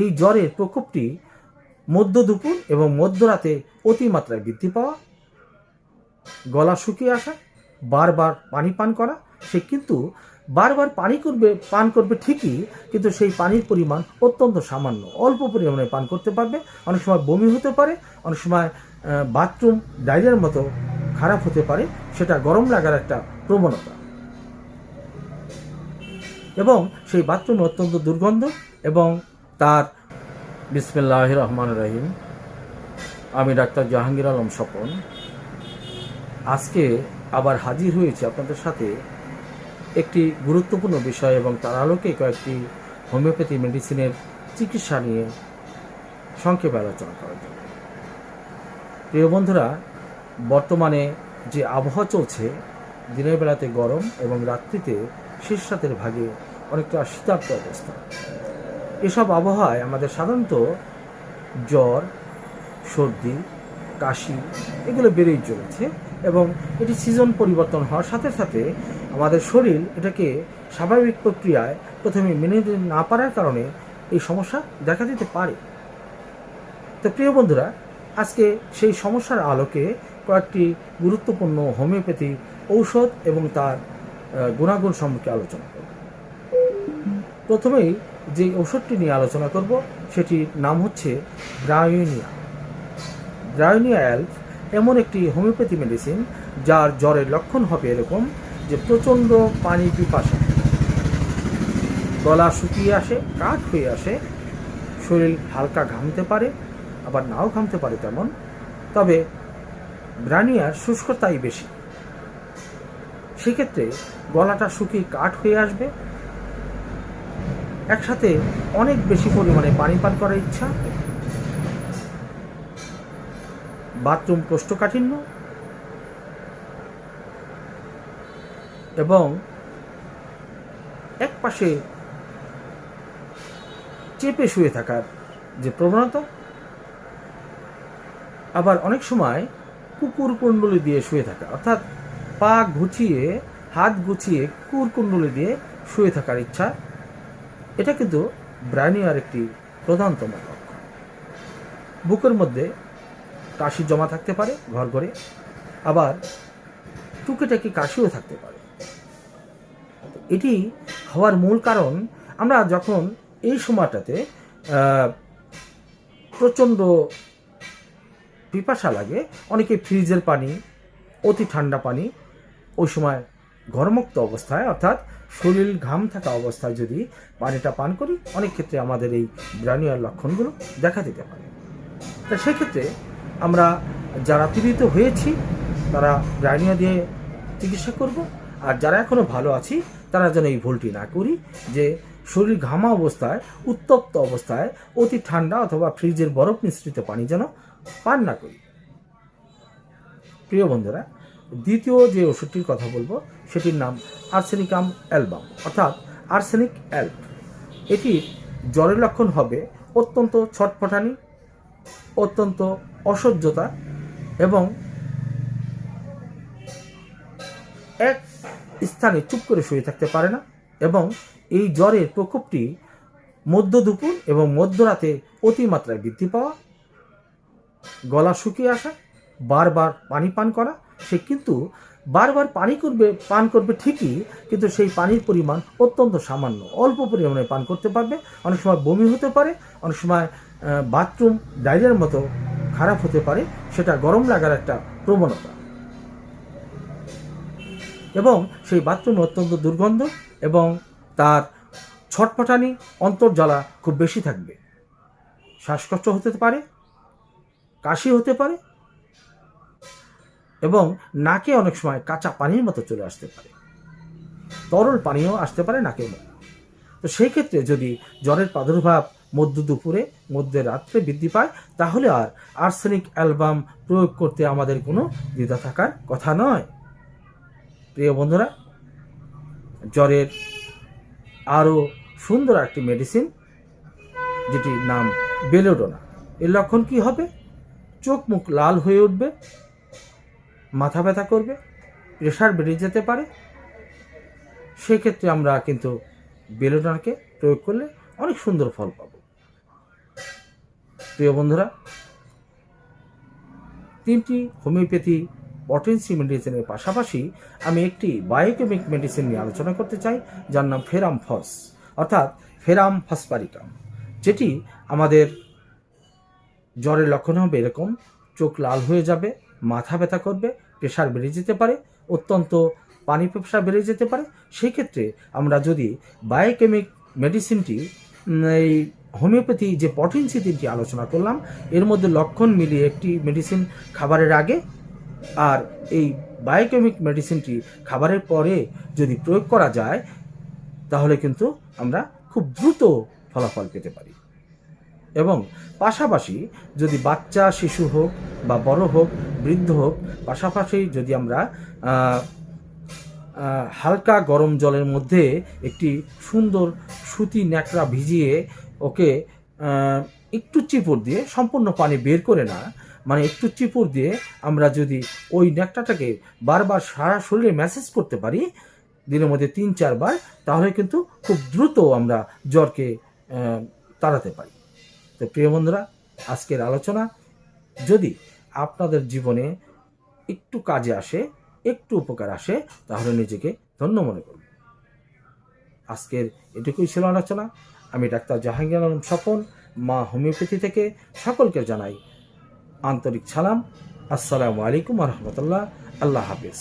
এই জ্বরের প্রকোপটি মধ্য দুপুর এবং মধ্যরাতে অতিমাত্রায় বৃদ্ধি পাওয়া, গলা শুকিয়ে আসা, বারবার পানি পান করা। সে কিন্তু বারবার পান করবে ঠিকই, কিন্তু সেই পানির পরিমাণ অত্যন্ত সামান্য, অল্প পরিমাণে পান করতে পারবে। অনেক সময় বমি হতে পারে, অনেক সময় বাথরুম ডায়রিয়ার মতো খারাপ হতে পারে, সেটা গরম লাগার একটা প্রবণতা। এবং সেই বাথরুমে অত্যন্ত দুর্গন্ধ এবং তার বিসমিল্লাহির রহমানির রহিম। আমি ডাক্তার জাহাঙ্গীর আলম স্বপন আজকে আবার হাজির হয়েছি আপনাদের সাথে একটি গুরুত্বপূর্ণ বিষয় এবং তার আলোকে কয়েকটি হোমিওপ্যাথি মেডিসিনের চিকিৎসা নিয়ে সংক্ষেপে আলোচনা করার জন্য। প্রিয় বন্ধুরা, বর্তমানে যে আবহাওয়া চলছে, দিনের বেলাতে গরম এবং রাত্রিতে শেষ রাতের ভাগে অনেকটা শীতার্ত অবস্থা। এসব আবহাওয়ায় আমাদের সাধারণত জ্বর, সর্দি, কাশি এগুলো বেড়েই চলেছে এবং এটি সিজন পরিবর্তন হওয়ার সাথে সাথে আমাদের শরীর এটাকে স্বাভাবিক প্রক্রিয়ায় প্রথমে মেনে নিতে না পারার কারণে এই সমস্যা দেখা দিতে পারে। তো প্রিয় বন্ধুরা, আজকে সেই সমস্যার আলোকে কয়েকটি গুরুত্বপূর্ণ হোমিওপ্যাথি ঔষধ এবং তার গুণাগুণ সম্পর্কে আলোচনা করব। প্রথমেই যে ওষুধটি নিয়ে আলোচনা করব সেটির নাম হচ্ছে ব্রায়োনিয়া। ব্রায়োনিয়া অ্যালফ এমন একটি হোমিওপ্যাথি মেডিসিন যার জ্বরের লক্ষণ হবে এরকম যে প্রচণ্ড পানি পিপাসা, গলা শুকিয়ে আসে, কাঠ হয়ে আসে, শরীর হালকা ঘামতে পারে, আবার নাও ঘামতে পারে তেমন, তবে ব্রায়োনিয়ার শুষ্কতাই বেশি। সেক্ষেত্রে গলাটা শুকিয়ে কাঠ হয়ে আসবে, একসাথে অনেক বেশি পরিমাণে পানি পান করার ইচ্ছা, বাথরুম কোষ্ঠকাঠিন্য এবং এক পাশে চেপে শুয়ে থাকার যে প্রবণতা, আবার অনেক সময় কুকুর কুণ্ডলি দিয়ে শুয়ে থাকা, অর্থাৎ পা গুছিয়ে হাত গুছিয়ে কুকুর কুণ্ডলি দিয়ে শুয়ে থাকার ইচ্ছা, এটা কিন্তু ব্রায়োনিয়ার একটি প্রধানতম লক্ষণ। বুকের মধ্যে কাশি জমা থাকতে পারে ঘর ঘরে, আবার টুকিটাকি কাশিও থাকতে পারে। এটি হওয়ার মূল কারণ, আমরা যখন এই সময়টাতে প্রচণ্ড পিপাসা লাগে, অনেকে ফ্রিজের পানি, অতি ঠান্ডা পানি, ওই সময় ঘরমুক্ত অবস্থায় অর্থাৎ শরীর ঘাম থাকা অবস্থায় যদি পানিটা পান করি, অনেক ক্ষেত্রে আমাদের এই ব্রায়োনিয়ার লক্ষণগুলো দেখা দিতে পারে। তা সেক্ষেত্রে আমরা যারা পীড়িত হয়েছি তারা ব্রায়োনিয়া দিয়ে চিকিৎসা করব, আর যারা এখনও ভালো আছি তারা যেন এই ভুলটি না করি যে শরীর ঘামা অবস্থায়, উত্তপ্ত অবস্থায় অতি ঠান্ডা অথবা ফ্রিজের বরফ মিশ্রিত পানি যেন পান না করি। প্রিয় বন্ধুরা, দ্বিতীয় যে ওষুধটির কথা বলবো সেটির নাম আর্সেনিকাম অ্যালবাম, অর্থাৎ আর্সেনিক অ্যাল্প। এটির জ্বরের লক্ষণ হবে অত্যন্ত ছটফটানি, অত্যন্ত অসহ্যতা এবং এক স্থানে চুপ করে শুয়ে থাকতে পারে না, এবং এই জ্বরের প্রকোপটি মধ্য দুপুর এবং মধ্যরাতে অতিমাত্রায় বৃদ্ধি পাওয়া, গলা শুকিয়ে আসা, বারবার পানি পান করা। সে কিন্তু বারবার পান করবে ঠিকই, কিন্তু সেই পানির পরিমাণ অত্যন্ত সামান্য, অল্প পরিমাণে পান করতে পারবে। অনেক সময় বমি হতে পারে, অনেক সময় বাথরুম ডায়রিয়ার মতো খারাপ হতে পারে, সেটা গরম লাগার একটা প্রবণতা। এবং সেই বাথরুমে অত্যন্ত দুর্গন্ধ এবং তার ছটফটানি, অন্তর্জ্বালা খুব বেশি থাকবে, শ্বাসকষ্ট হতে পারে, কাশি হতে পারে এবং নাকে অনেক সময় কাঁচা পানির মতো চলে আসতে পারে, তরল পানিও আসতে পারে নাকের মধ্যে। তো সেই ক্ষেত্রে যদি জ্বরের প্রাদুর্ভাব মধ্য দুপুরে, মধ্যে রাত্রে বৃদ্ধি পায়, তাহলে আর আর্সেনিক অ্যালবাম প্রয়োগ করতে আমাদের কোনো দ্বিধা থাকার কথা নয়। প্রিয় বন্ধুরা, জ্বরের আরও সুন্দর একটি মেডিসিন যেটির নাম বেলোডোনা। এর লক্ষণ কি হবে? চোখ মুখ লাল হয়ে উঠবে, মাথা ব্যথা করবে, প্রেশার বেড়ে যেতে পারে। সেক্ষেত্রে আমরা কিন্তু বেলোডোনাকে প্রয়োগ করলে অনেক সুন্দর ফল পাব। প্রিয় বন্ধুরা, 3টি হোমিওপ্যাথি পটেন্সি মেডিসিনের পাশাপাশি আমি একটি বায়োকেমিক মেডিসিন নিয়ে আলোচনা করতে চাই, যার নাম ফেরাম ফস, অর্থাৎ ফেরাম ফসফারিকাম, যেটি আমাদের জ্বরের লক্ষণ হবে এরকম: চোখ লাল হয়ে যাবে, মাথা ব্যথা করবে, প্রেশার বেড়ে যেতে পারে, অত্যন্ত পানি প্রেশার বেড়ে যেতে পারে। সেই ক্ষেত্রে আমরা যদি বায়োকেমিক মেডিসিনটি, এই হোমিওপ্যাথি যে পটেন্সি 3টি আলোচনা করলাম, এর মধ্যে লক্ষণ মিলিয়ে একটি মেডিসিন খাবারের আগে আর এই বায়োকেমিক মেডিসিনটি খাবারের পরে যদি প্রয়োগ করা যায়, তাহলে কিন্তু আমরা খুব দ্রুত ফলাফল পেতে পারি। এবং পাশাপাশি যদি বাচ্চা শিশু হোক বা বড় হোক, বৃদ্ধ হোক, পাশাপাশি যদি আমরা হালকা গরম জলের মধ্যে একটি সুন্দর সুতি ন্যাকড়া ভিজিয়ে ওকে একটু চিপুর দিয়ে, সম্পূর্ণ পানি বের করে না, মানে একটু চিপুর দিয়ে আমরা যদি ওই ন্যাকড়াটাকে বারবার সারা শরীরে ম্যাসেজ করতে পারি দিনের মধ্যে 3-4 বার, তাহলে কিন্তু খুব দ্রুত আমরা জ্বরকে তাড়াতে পারি। তো প্রিয় বন্ধুরা, আজকের আলোচনা যদি আপনাদের জীবনে একটু কাজে আসে, একটু উপকার আসে, তাহলে নিজেকে ধন্য মনে করুন। আজকের এটুকুই ছিল আলোচনা। আমি ডাক্তার জাহাঙ্গীর আলম স্বপন, মা হোমিওপ্যাথি থেকে সকলকে জানাই আন্তরিক সালাম। আসসালামু আলাইকুম ওয়া রাহমাতুল্লাহ। আল্লাহ হাফেজ।